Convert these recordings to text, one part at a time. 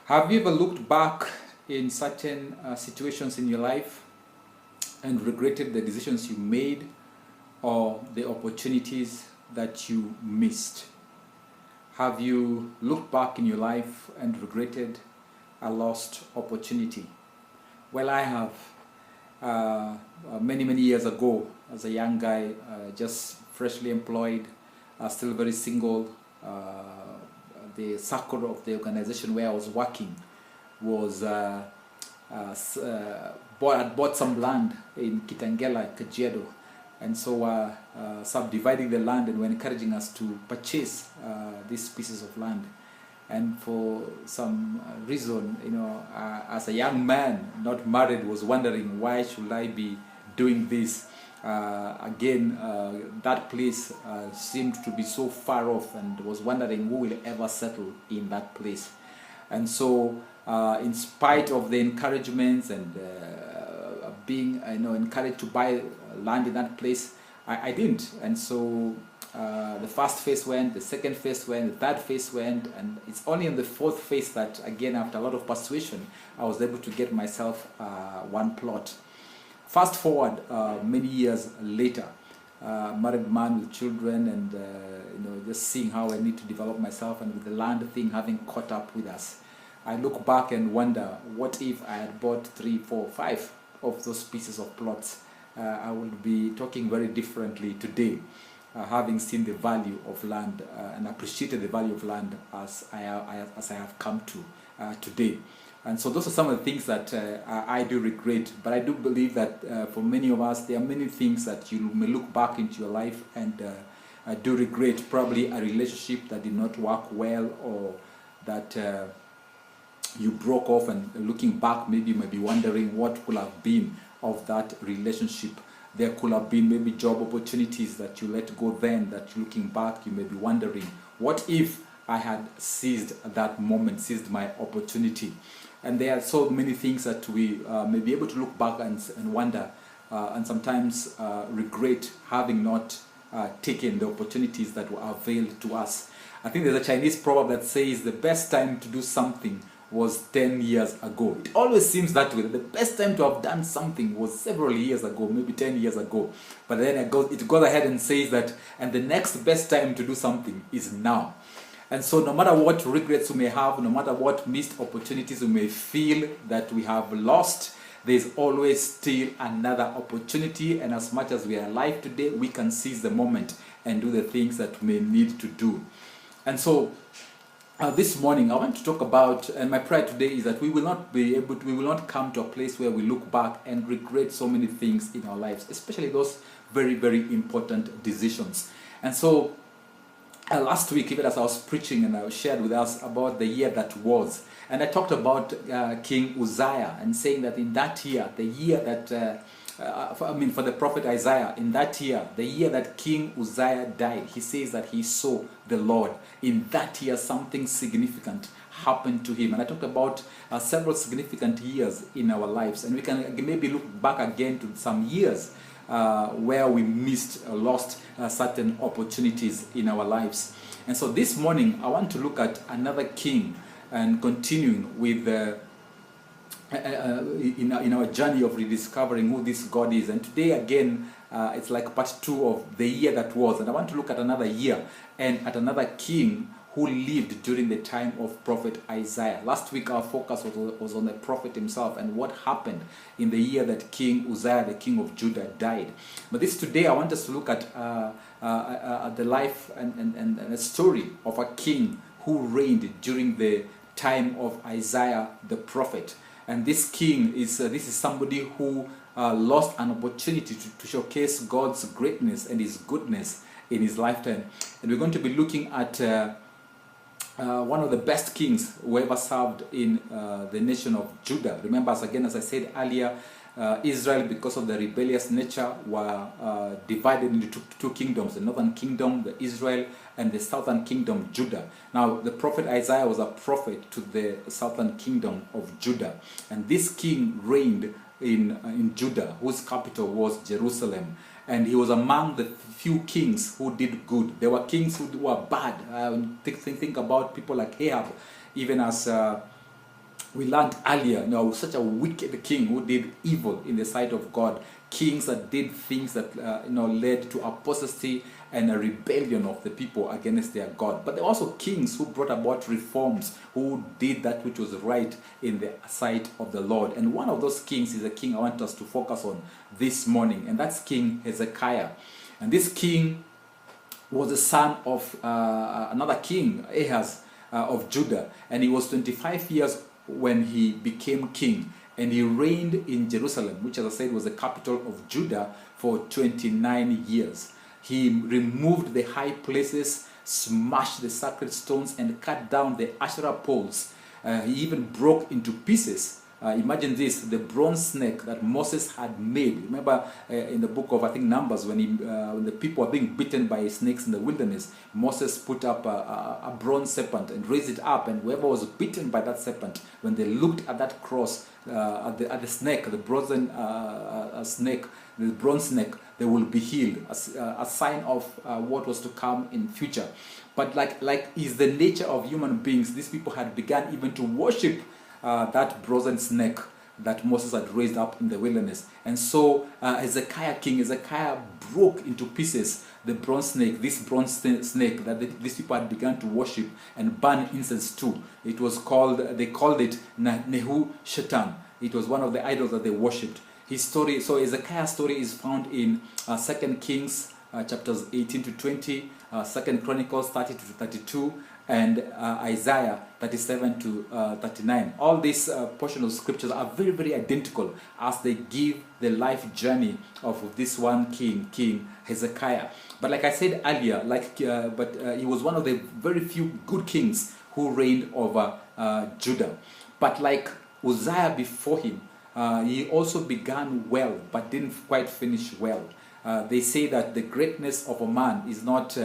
Have you ever looked back in certain situations in your life and regretted the decisions you made or the opportunities that you missed? Have you looked back in your life and regretted a lost opportunity? Well, I have. Many years ago, as a young guy, just freshly employed, still very single, the circle of the organization where I was working was bought some land in Kitangela, Kajiado, and so subdividing the land and were encouraging us to purchase these pieces of land. And for some reason, as a young man, not married, was wondering why should I be doing this. That place seemed to be so far off, and was wondering who will ever settle in that place. And so, in spite of the encouragements and being, encouraged to buy land in that place, I didn't. And so the first phase went, the second phase went, the third phase went, and it's only in the fourth phase that, again, after a lot of persuasion, I was able to get myself one plot. Fast forward many years later, married man with children, and just seeing how I need to develop myself, and with the land thing having caught up with us, I look back and wonder, what if I had bought 3, 4, 5 of those pieces of plots? I would be talking very differently today. Having seen the value of land and appreciated the value of land as I have come to today. And so those are some of the things that I do regret. But I do believe that for many of us, there are many things that you may look back into your life and do regret. Probably a relationship that did not work well, or that you broke off, and looking back, maybe you may be wondering what could have been of that relationship. There could have been maybe job opportunities that you let go then, that looking back you may be wondering, what if I had seized that moment, seized my opportunity? And there are so many things that we may be able to look back and wonder, and sometimes regret having not taken the opportunities that were availed to us. I think there's a Chinese proverb that says the best time to do something was 10 years ago. It always seems that way. The best time to have done something was several years ago, maybe 10 years ago. But then it goes ahead and says that, and the next best time to do something is now. And so no matter what regrets we may have, no matter what missed opportunities we may feel that we have lost, there's always still another opportunity. And as much as we are alive today, we can seize the moment and do the things that we may need to do. And so this morning I want to talk about, and my prayer today is that we will not come to a place where we look back and regret so many things in our lives, especially those very important decisions. And so last week, even as I was preaching, and I shared with us about the year that was, and I talked about King Uzziah, and saying that in that year, the year that for the prophet Isaiah, in that year, the year that King Uzziah died, he says that he saw the Lord. In that year, something significant happened to him. And I talked about several significant years in our lives. And we can maybe look back again to some years where we missed or lost certain opportunities in our lives. And so this morning, I want to look at another king, and continuing with in our journey of rediscovering who this God is. And today again, it's like part 2 of the year that was, and I want to look at another year and at another king who lived during the time of prophet Isaiah. Last week our focus was on the prophet himself and what happened in the year that King Uzziah, the king of Judah, died. But today I want us to look at the life and the story of a king who reigned during the time of Isaiah the prophet. And this king is somebody who lost an opportunity to showcase God's greatness and his goodness in his lifetime. And we're going to be looking at one of the best kings who ever served in the nation of Judah. Remember, as I said earlier, Israel, because of the rebellious nature, were divided into two kingdoms, the northern kingdom, the Israel, and the southern kingdom, Judah. Now, the prophet Isaiah was a prophet to the southern kingdom of Judah. And this king reigned in Judah, whose capital was Jerusalem. And he was among the few kings who did good. There were kings who were bad. Think about people like Ahab, even as We learned earlier, such a wicked king who did evil in the sight of God. Kings that did things that led to apostasy and a rebellion of the people against their God. But there were also kings who brought about reforms, who did that which was right in the sight of the Lord. And one of those kings is a king I want us to focus on this morning, and that's King Hezekiah. And this king was the son of another king, Ahaz, of Judah, and he was 25 years when he became king, and he reigned in Jerusalem, which, as I said, was the capital of Judah, for 29 years. He removed the high places, smashed the sacred stones, and cut down the Asherah poles. He even broke into pieces. Imagine this, the bronze snake that Moses had made. Remember in the book of, I think, Numbers, when the people were being bitten by snakes in the wilderness, Moses put up a bronze serpent and raised it up, and whoever was bitten by that serpent, when they looked at that cross, at the snake, the bronze snake, the bronze snake, they will be healed, a sign of what was to come in future. But like is the nature of human beings, these people had begun even to worship that brazen snake that Moses had raised up in the wilderness. And so King Hezekiah broke into pieces the bronze snake, this bronze snake that these people had begun to worship and burn incense to. They called it Nehushtan. It was one of the idols that they worshipped. His story, so Hezekiah's story is found in 2 Kings chapters 18 to 20, 2 Chronicles 30 to 32, and Isaiah 37 to 39. All these portions of scriptures are very, very identical as they give the life journey of this one King Hezekiah. But like I said earlier, he was one of the very few good kings who reigned over Judah. But like Uzziah before him, he also began well, but didn't quite finish well. They say that the greatness of a man is not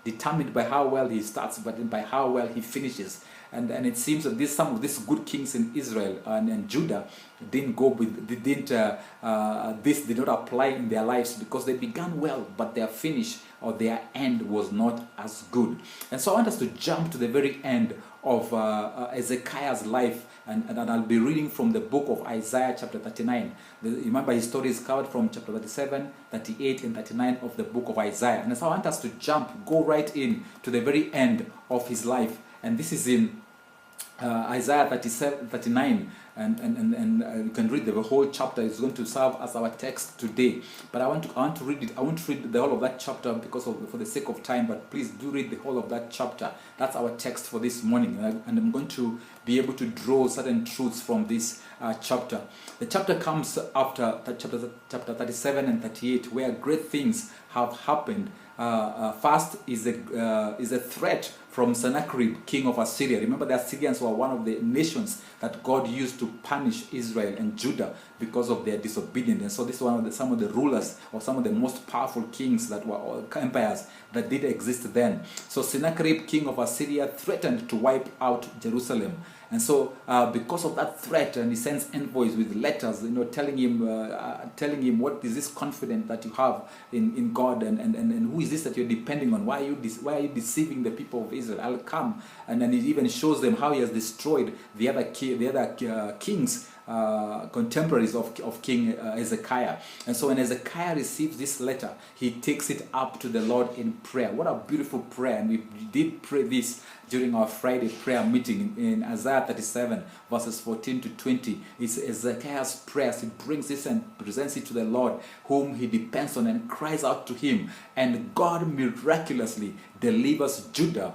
determined by how well he starts, but by how well he finishes. And it seems that some of these good kings in Israel and Judah this did not apply in their lives, because they began well, but their finish or their end was not as good. And so I want us to jump to the very end of Hezekiah's life, and I'll be reading from the book of Isaiah chapter 39. Remember, his story is covered from chapter 37, 38, and 39 of the book of Isaiah. And so I want us to go right in to the very end of his life. And this is in Isaiah 39, and you can read the whole chapter. It's going to serve as our text today. But I want to read it. I won't read the whole of that chapter for the sake of time. But please do read the whole of that chapter. That's our text for this morning, and I'm going to be able to draw certain truths from this chapter. The chapter comes after chapter 37 and 38, where great things have happened. First is a threat from Sennacherib, king of Assyria. Remember, the Assyrians were one of the nations that God used to punish Israel and Judah because of their disobedience. And so this is some of the rulers, or some of the most powerful kings that were empires that did exist then. So Sennacherib, king of Assyria, threatened to wipe out Jerusalem. And so because of that threat, and he sends envoys with letters, telling him, what is this confidence that you have in God, and who is this that you're depending on? Why are you deceiving the people of Israel? I'll come. And then it even shows them how he has destroyed the other kings, contemporaries of King Hezekiah. And so when Hezekiah receives this letter, he takes it up to the Lord in prayer. What a beautiful prayer. And we did pray this during our Friday prayer meeting in Isaiah 37 verses 14 to 20. It's Hezekiah's prayers. He brings this and presents it to the Lord, whom he depends on, and cries out to him. And God miraculously delivers Judah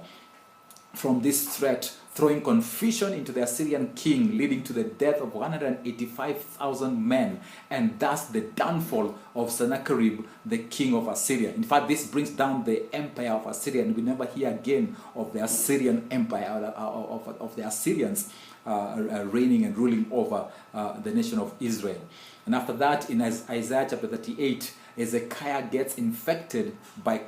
from this threat, throwing confusion into the Assyrian king, leading to the death of 185,000 men, and thus the downfall of Sennacherib, the king of Assyria. In fact, this brings down the empire of Assyria, and we never hear again of the Assyrian empire, of the Assyrians reigning and ruling over the nation of Israel. And after that, in Isaiah chapter 38, Hezekiah gets infected by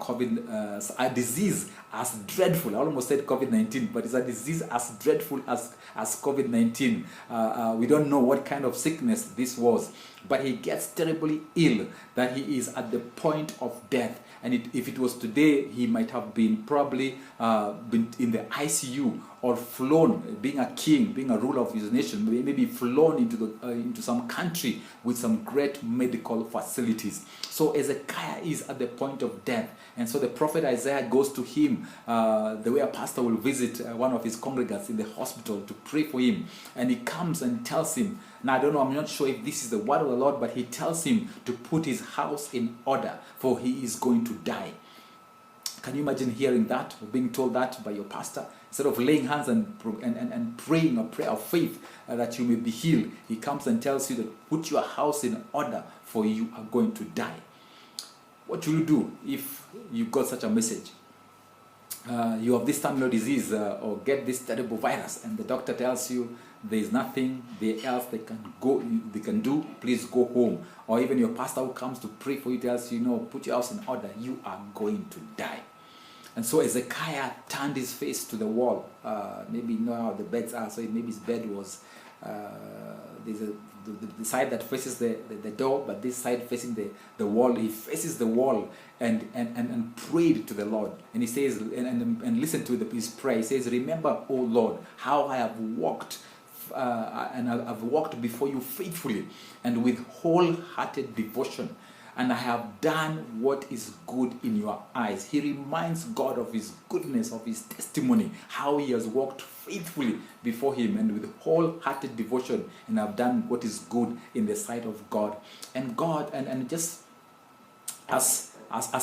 a disease as dreadful. I almost said COVID-19, but it's a disease as dreadful as COVID-19. We don't know what kind of sickness this was, but he gets terribly ill that he is at the point of death. And if it was today, he might have been probably been in the ICU or flown, being a king, being a ruler of his nation, maybe flown into some country with some great medical facilities. So Hezekiah is at the point of death. And so the prophet Isaiah goes to him the way a pastor will visit one of his congregants in the hospital to pray for him. And he comes and tells him, now I don't know, I'm not sure if this is the word of the Lord, but he tells him to put his house in order, for he is going to die. Can you imagine hearing that, or being told that by your pastor? Instead of laying hands and praying a prayer of faith that you may be healed, he comes and tells you that put your house in order, for you are going to die. What will you do if you got such a message? You have this terminal disease or get this terrible virus, and the doctor tells you there is nothing else they can do. Please go home. Or even your pastor who comes to pray for you tells you, no, put your house in order. You are going to die. And so Hezekiah turned his face to the wall. Maybe you know how the beds are, so maybe his bed was there's the side that faces the door, but this side facing the wall. He faces the wall and prayed to the Lord. And he says, and listen to his prayer. He says, remember, O Lord, how I have walked and I've walked before you faithfully and with wholehearted devotion, and I have done what is good in your eyes. He reminds God of his goodness, of his testimony, how he has walked faithfully before him and with wholehearted devotion, and I've done what is good in the sight of God. And God, and just as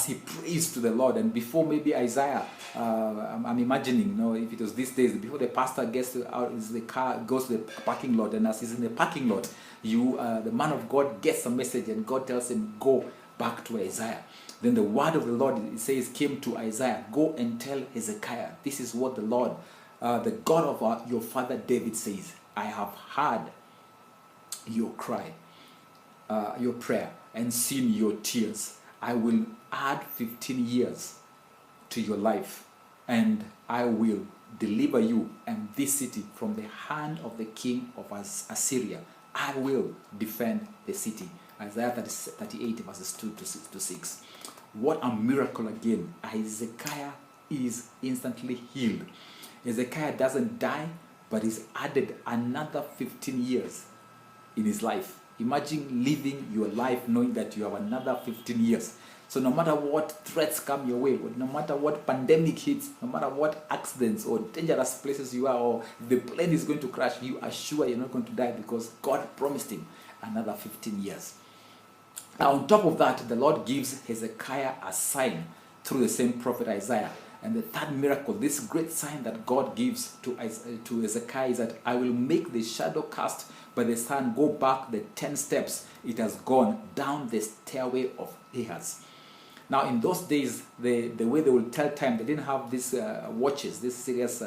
he prays to the Lord, and before maybe Isaiah, I'm imagining, if it was these days, before the pastor gets out in the car, goes to the parking lot, and as he's in the parking lot, the man of God gets a message, and God tells him, go back to Isaiah. Then the word of the Lord, it says, came to Isaiah, go and tell Hezekiah, this is what the Lord, the God of your father David says, I have heard your cry, your prayer, and seen your tears. I will add 15 years to your life, and I will deliver you and this city from the hand of the king of Assyria. I will defend the city. Isaiah 38 verses 2 to 6. What a miracle again. Hezekiah is instantly healed. Hezekiah doesn't die, but is added another 15 years in his life. Imagine living your life knowing that you have another 15 years. So no matter what threats come your way, no matter what pandemic hits, no matter what accidents or dangerous places you are, or if the plane is going to crash, you are sure you're not going to die because God promised him another 15 years. Now on top of that, the Lord gives Hezekiah a sign through the same prophet Isaiah. And the third miracle, this great sign that God gives to Hezekiah is that I will make the shadow cast by the sun go back the 10 steps it has gone down the stairway of Ahaz. Now in those days, the way they will tell time, they didn't have these watches, these serious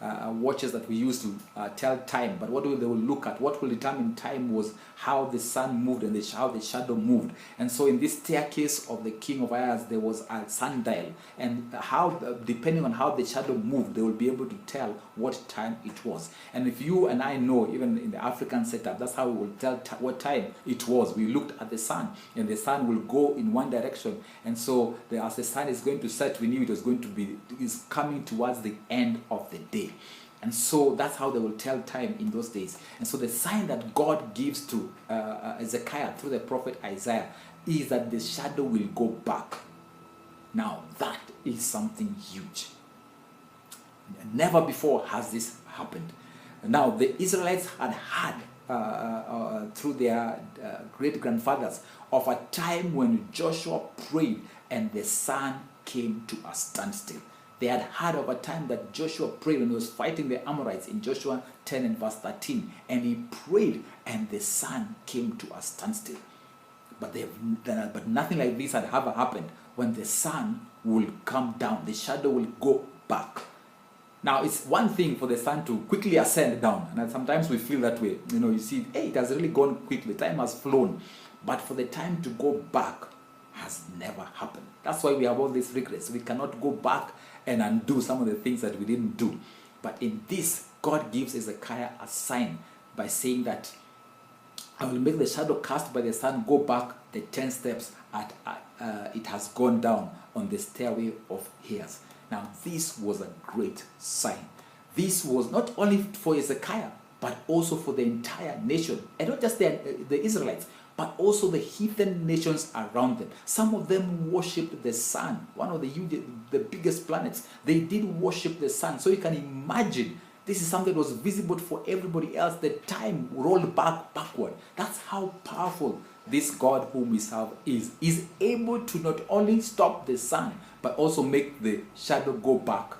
watches that we use to tell time. But what they will look at, what will determine time was how the sun moved and how the shadow moved. And so in this staircase of the king of Ahaz, there was a sundial. And how, depending on how the shadow moved, they will be able to tell what time it was. And if you and I know, even in the African setup, that's how we will tell what time it was. We looked at the sun, and the sun will go in one direction. And so as the sun is going to set, we knew it was going to be, is coming towards the end of the day. And so that's how they will tell time in those days. And so the sign that God gives to Hezekiah through the prophet Isaiah is that the shadow will go back. Now that is something huge. Never before has this happened. Now the Israelites had heard through their great-grandfathers of a time when Joshua prayed and the sun came to a standstill. They had heard of a time that Joshua prayed when he was fighting the Amorites in Joshua 10 and verse 13. And he prayed and the sun came to a standstill. But nothing like this had ever happened. When the sun will come down, the shadow will go back. Now, it's one thing for the sun to quickly ascend down. And sometimes we feel that way. You see, hey, it has really gone quickly. Time has flown. But for the time to go back has never happened. That's why we have all these regrets. We cannot go back and undo some of the things that we didn't do. But in this, God gives Hezekiah a sign by saying that I will make the shadow cast by the sun go back the 10 steps it has gone down on the stairway of hairs. Now, this was a great sign. This was not only for Hezekiah, but also for the entire nation. And not just the Israelites, but also the heathen nations around them. Some of them worshipped the sun, one of the biggest planets. They did worship the sun. So you can imagine, this is something that was visible for everybody else. The time rolled backward. That's how powerful this God whom we serve is able to not only stop the sun, but also make the shadow go back